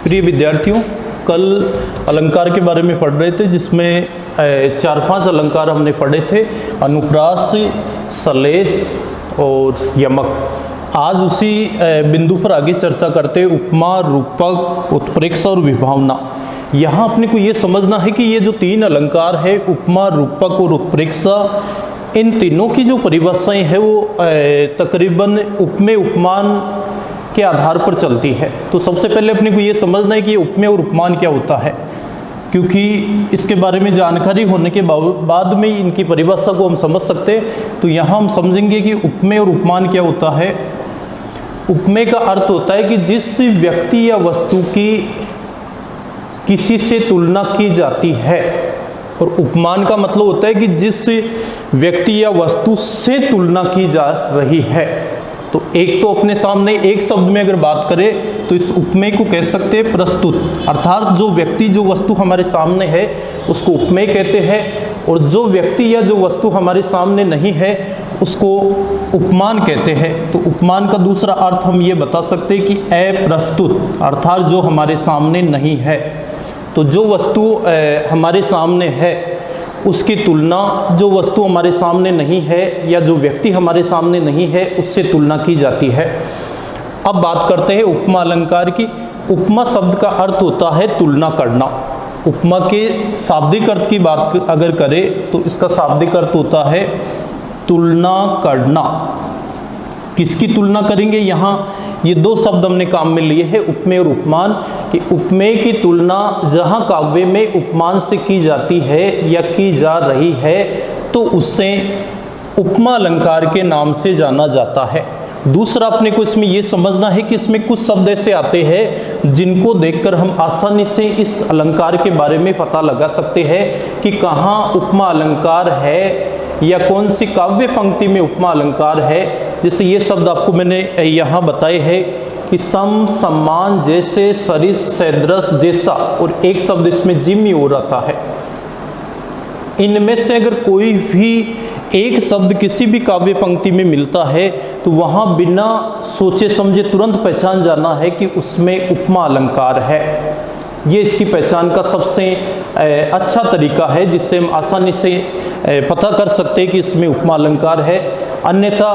प्रिय विद्यार्थियों, कल अलंकार के बारे में पढ़ रहे थे जिसमें 4-5 अलंकार हमने पढ़े थे, अनुप्रास, सलेश और यमक। आज उसी बिंदु पर आगे चर्चा करते हैं उपमा, रूपक, उत्प्रेक्षा और विभावना। यहाँ अपने को ये समझना है कि ये जो 3 अलंकार है, उपमा, रूपक और उत्प्रेक्षा, इन तीनों की जो परिभाषाएं है वो तकरीबन उपमेय उपमान के आधार पर चलती है। तो सबसे पहले अपने को ये समझना है कि ये उपमेय और उपमान क्या होता है, क्योंकि इसके बारे में जानकारी होने के बाद में इनकी परिभाषा को हम समझ सकते हैं। तो यहाँ हम समझेंगे कि उपमेय और उपमान क्या होता है। उपमेय का अर्थ होता है कि जिस व्यक्ति या वस्तु की किसी से तुलना की जाती है, और उपमान का मतलब होता है कि जिस व्यक्ति या वस्तु से तुलना की जा रही है। तो एक तो अपने सामने एक शब्द में अगर बात करें तो इस उपमेय को कह सकते हैं प्रस्तुत, अर्थात जो व्यक्ति जो वस्तु हमारे सामने है उसको उपमेय कहते हैं, और जो व्यक्ति या जो वस्तु हमारे सामने नहीं है उसको उपमान कहते हैं। तो उपमान का दूसरा अर्थ हम ये बता सकते हैं कि अप्रस्तुत, अर्थात जो हमारे सामने नहीं है। तो जो वस्तु हमारे सामने है उसकी तुलना जो वस्तु हमारे सामने नहीं है या जो व्यक्ति हमारे सामने नहीं है उससे तुलना की जाती है। अब बात करते हैं उपमा अलंकार की। उपमा शब्द का अर्थ होता है तुलना करना। उपमा के शाब्दिक अर्थ की बात अगर करें तो इसका शाब्दिक अर्थ होता है तुलना करना। किसकी तुलना करेंगे? यहाँ ये 2 शब्द हमने काम में लिए हैं, उपमेय और उपमान। कि उपमेय की तुलना जहाँ काव्य में उपमान से की जाती है या की जा रही है तो उससे उपमा अलंकार के नाम से जाना जाता है। दूसरा अपने को इसमें ये समझना है कि इसमें कुछ शब्द ऐसे आते हैं जिनको देखकर हम आसानी से इस अलंकार के बारे में पता लगा सकते हैं कि कहाँ उपमा अलंकार है या कौन सी काव्य पंक्ति में उपमा अलंकार है। जैसे ये शब्द आपको मैंने यहाँ बताए हैं कि सम, सम्मान, जैसे, सरिस, सदृश, जैसा, और एक शब्द इसमें जिम्मी हो रहा है। इनमें से अगर कोई भी एक शब्द किसी भी काव्य पंक्ति में मिलता है तो वहाँ बिना सोचे समझे तुरंत पहचान जाना है कि उसमें उपमा अलंकार है। ये इसकी पहचान का सबसे अच्छा तरीका है जिससे हम आसानी से पता कर सकते हैं कि इसमें उपमा अलंकार है। अन्यथा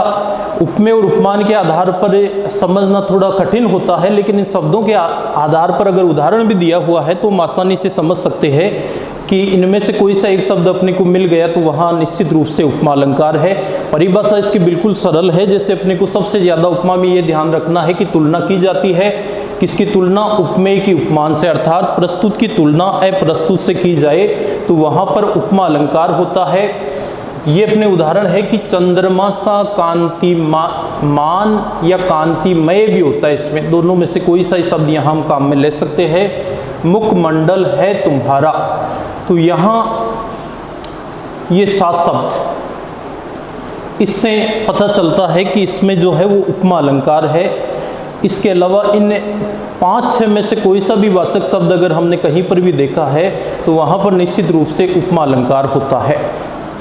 उपमेय और उपमान के आधार पर समझना थोड़ा कठिन होता है, लेकिन इन शब्दों के आधार पर अगर उदाहरण भी दिया हुआ है तो हम आसानी से समझ सकते हैं कि इनमें से कोई सा एक शब्द अपने को मिल गया तो वहाँ निश्चित रूप से उपमा अलंकार है। परिभाषा इसकी बिल्कुल सरल है। जैसे अपने को सबसे ज़्यादा उपमा में ये ध्यान रखना है कि तुलना की जाती है। किसकी तुलना? उपमेय की उपमान से, अर्थात प्रस्तुत की तुलना अप्रस्तुत से की जाए तो वहाँ पर उपमा अलंकार होता है। ये अपने उदाहरण है कि चंद्रमा सा कांतिमान या कांतिमय भी होता है। इसमें दोनों में से कोई सा शब्द यहाँ हम काम में ले सकते हैं। मुखमंडल है तुम्हारा, तो यहाँ ये 7 शब्द, इससे पता चलता है कि इसमें जो है वो उपमा अलंकार है। इसके अलावा इन 5-6 में से कोई सा भी वाचक शब्द अगर हमने कहीं पर भी देखा है तो वहाँ पर निश्चित रूप से उपमा अलंकार होता है।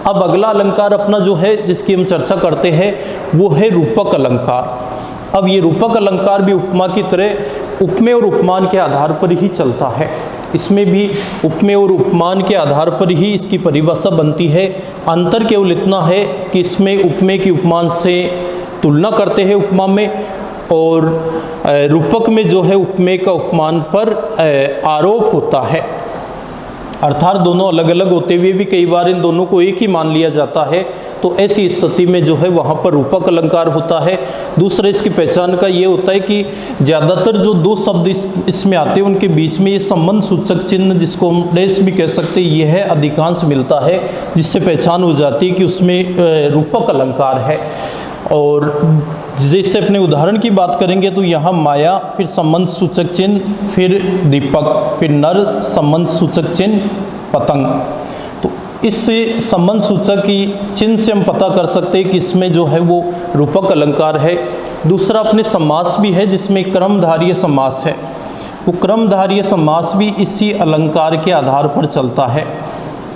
अब अगला अलंकार अपना जो है जिसकी हम चर्चा करते हैं वो है रूपक अलंकार। अब ये रूपक अलंकार भी उपमा की तरह उपमेय और उपमान के आधार पर ही चलता है। इसमें भी उपमेय और उपमान के आधार पर ही इसकी परिभाषा बनती है। अंतर केवल इतना है कि इसमें उपमेय की उपमान से तुलना करते हैं उपमा में, और रूपक में जो है उपमेय का उपमान पर आरोप होता है। अर्थात दोनों अलग अलग होते हुए भी कई बार इन दोनों को एक ही मान लिया जाता है। तो ऐसी स्थिति में जो है वहाँ पर रूपक अलंकार होता है। दूसरा इसकी पहचान का ये होता है कि ज़्यादातर जो 2 शब्द इसमें आते हैं उनके बीच में ये संबंध सूचक चिन्ह, जिसको हम डेस भी कह सकते हैं, ये है अधिकांश मिलता है, जिससे पहचान हो जाती है कि उसमें रूपक अलंकार है। और जैसे अपने उदाहरण की बात करेंगे तो यहाँ माया, फिर संबंध सूचक चिन्ह, फिर दीपक, फिर नर, संबंध सूचक चिन्ह, पतंग। तो इससे संबंध सूचक की चिन्ह से हम पता कर सकते हैं कि इसमें जो है वो रूपक अलंकार है। दूसरा अपने समास भी है जिसमें क्रमधारीय समास है। वो क्रमधारीय समास भी इसी अलंकार के आधार पर चलता है।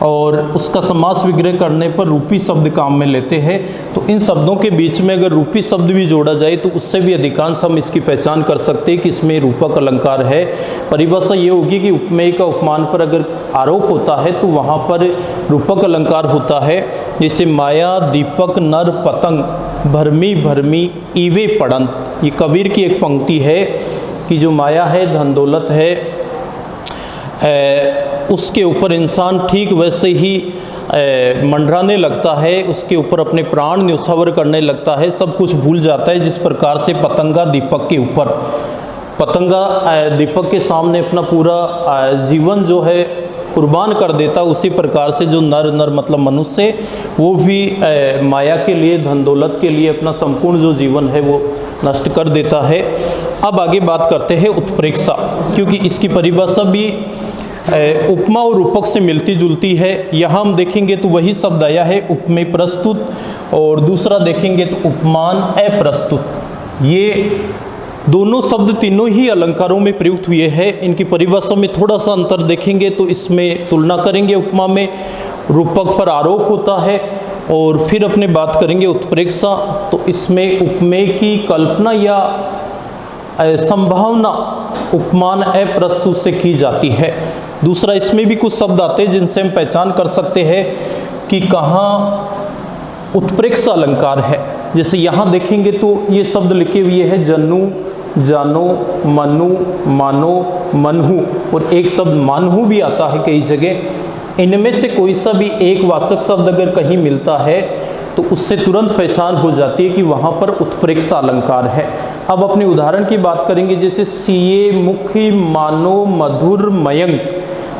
और उसका समास विग्रह करने पर रूपी शब्द काम में लेते हैं। तो इन शब्दों के बीच में अगर रूपी शब्द भी जोड़ा जाए तो उससे भी अधिकांश हम इसकी पहचान कर सकते हैं कि इसमें रूपक अलंकार है। परिभाषा ये होगी कि उपमेय का उपमान पर अगर आरोप होता है तो वहाँ पर रूपक अलंकार होता है। जैसे माया दीपक नर पतंग भरमी भरमी ईवे पड़ंत, ये कबीर की एक पंक्ति है कि जो माया है धन दौलत है, उसके ऊपर इंसान ठीक वैसे ही मंडराने लगता है, उसके ऊपर अपने प्राण न्यौछावर करने लगता है, सब कुछ भूल जाता है। जिस प्रकार से पतंगा दीपक के ऊपर, पतंगा दीपक के सामने अपना पूरा जीवन जो है कुर्बान कर देता, उसी प्रकार से जो नर मतलब मनुष्य, वो भी माया के लिए धन दौलत के लिए अपना संपूर्ण जो जीवन है वो नष्ट कर देता है। अब आगे बात करते हैं उत्प्रेक्षा, क्योंकि इसकी परिभाषा भी उपमा और रूपक से मिलती जुलती है। यहाँ हम देखेंगे तो वही शब्द आया है उपमेय प्रस्तुत, और दूसरा देखेंगे तो उपमान अप्रस्तुत। ये दोनों शब्द तीनों ही अलंकारों में प्रयुक्त हुए हैं। इनकी परिभाषा में थोड़ा सा अंतर देखेंगे तो इसमें तुलना करेंगे, उपमा में रूपक पर आरोप होता है, और फिर अपने बात करेंगे उत्प्रेक्षा, तो इसमें उपमेय की कल्पना या संभावना उपमान अप्रस्तुत से की जाती है। दूसरा, इसमें भी कुछ शब्द आते हैं जिनसे हम पहचान कर सकते हैं कि कहाँ उत्प्रेक्षा अलंकार है। जैसे यहाँ देखेंगे तो ये शब्द लिखे हुए हैं जनु, जानो, मनु, मानो, मनहु, और एक शब्द मानहु भी आता है कई जगह। इनमें से कोई सा भी एक वाचक शब्द अगर कहीं मिलता है तो उससे तुरंत पहचान हो जाती है कि वहाँ पर उत्प्रेक्षा अलंकार है। अब अपने उदाहरण की बात करेंगे, जैसे सीए, मुखी, मानो, मधुर, मयंक,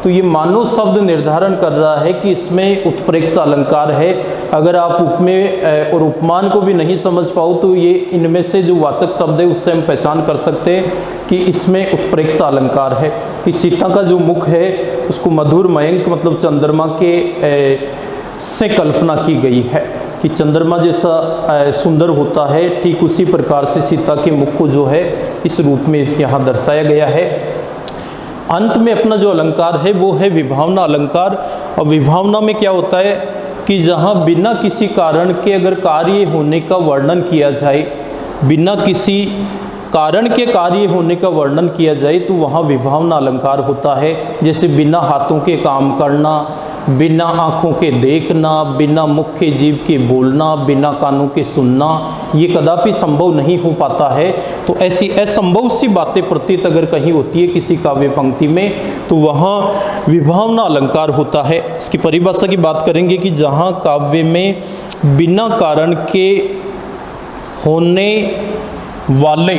तो ये मानो शब्द निर्धारण कर रहा है कि इसमें उत्प्रेक्षा अलंकार है। अगर आप उपमेय और उपमान को भी नहीं समझ पाओ तो ये इनमें से जो वाचक शब्द है उससे हम पहचान कर सकते हैं कि इसमें उत्प्रेक्षा अलंकार है। कि सीता का जो मुख है उसको मधुर, मयंक मतलब चंद्रमा के से कल्पना की गई है कि चंद्रमा जैसा सुंदर होता है, ठीक उसी प्रकार से सीता के मुख को जो है इस रूप में यहाँ दर्शाया गया है। अंत में अपना जो अलंकार है वो है विभावना अलंकार। और विभावना में क्या होता है कि जहाँ बिना किसी कारण के अगर कार्य होने का वर्णन किया जाए, बिना किसी कारण के कार्य होने का वर्णन किया जाए तो वहाँ विभावना अलंकार होता है। जैसे बिना हाथों के काम करना, बिना आँखों के देखना, बिना मुख के जीव के बोलना, बिना कानों के सुनना, ये कदापि संभव नहीं हो पाता है। तो ऐसी असंभव सी बातें प्रतीत अगर कहीं होती है किसी काव्य पंक्ति में तो वहाँ विभावना अलंकार होता है। इसकी परिभाषा की बात करेंगे कि जहाँ काव्य में बिना कारण के होने वाले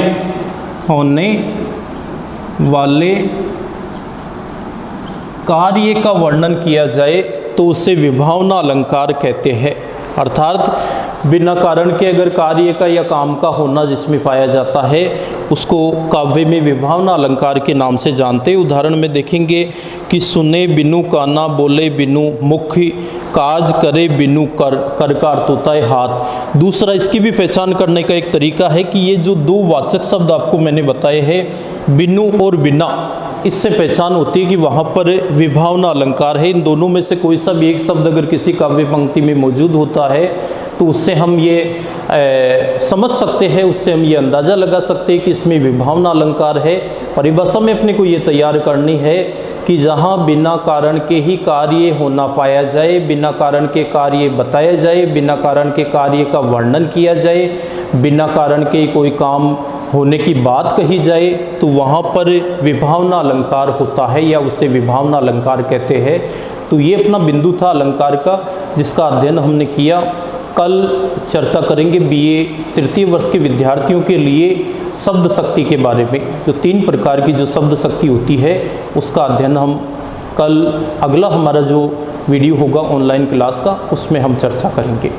कार्य का वर्णन किया जाए तो उसे विभावना अलंकार कहते हैं। अर्थात बिना कारण के अगर कार्य का या काम का होना जिसमें पाया जाता है उसको काव्य में विभावना अलंकार के नाम से जानते हैं। उदाहरण में देखेंगे कि सुने बिनु काना, बोले बिनु मुख, काज करे बिनु कर, कर का अर्थ होता है हाथ। दूसरा, इसकी भी पहचान करने का एक तरीका है कि ये जो दो वाचक शब्द आपको मैंने बताए हैं बिनु और बिना, इससे पहचान होती है कि वहाँ पर विभावना अलंकार है। इन दोनों में से कोई सा भी एक शब्द अगर किसी काव्य पंक्ति में मौजूद होता है तो उससे हम ये समझ सकते हैं, उससे हम ये अंदाज़ा लगा सकते हैं कि इसमें विभावना अलंकार है। परिभाषा में अपने को ये तैयार करनी है कि जहाँ बिना कारण के ही कार्य होना पाया जाए, बिना कारण के कार्य बताया जाए, बिना कारण के कार्य का वर्णन किया जाए, बिना कारण के कोई काम होने की बात कही जाए तो वहाँ पर विभावना अलंकार होता है या उसे विभावना अलंकार कहते हैं। तो ये अपना बिंदु था अलंकार का जिसका अध्ययन हमने किया। कल चर्चा करेंगे बीए तृतीय वर्ष के विद्यार्थियों के लिए शब्द शक्ति के बारे में। जो 3 प्रकार की जो शब्द शक्ति होती है उसका अध्ययन हम कल, अगला हमारा जो वीडियो होगा ऑनलाइन क्लास का, उसमें हम चर्चा करेंगे।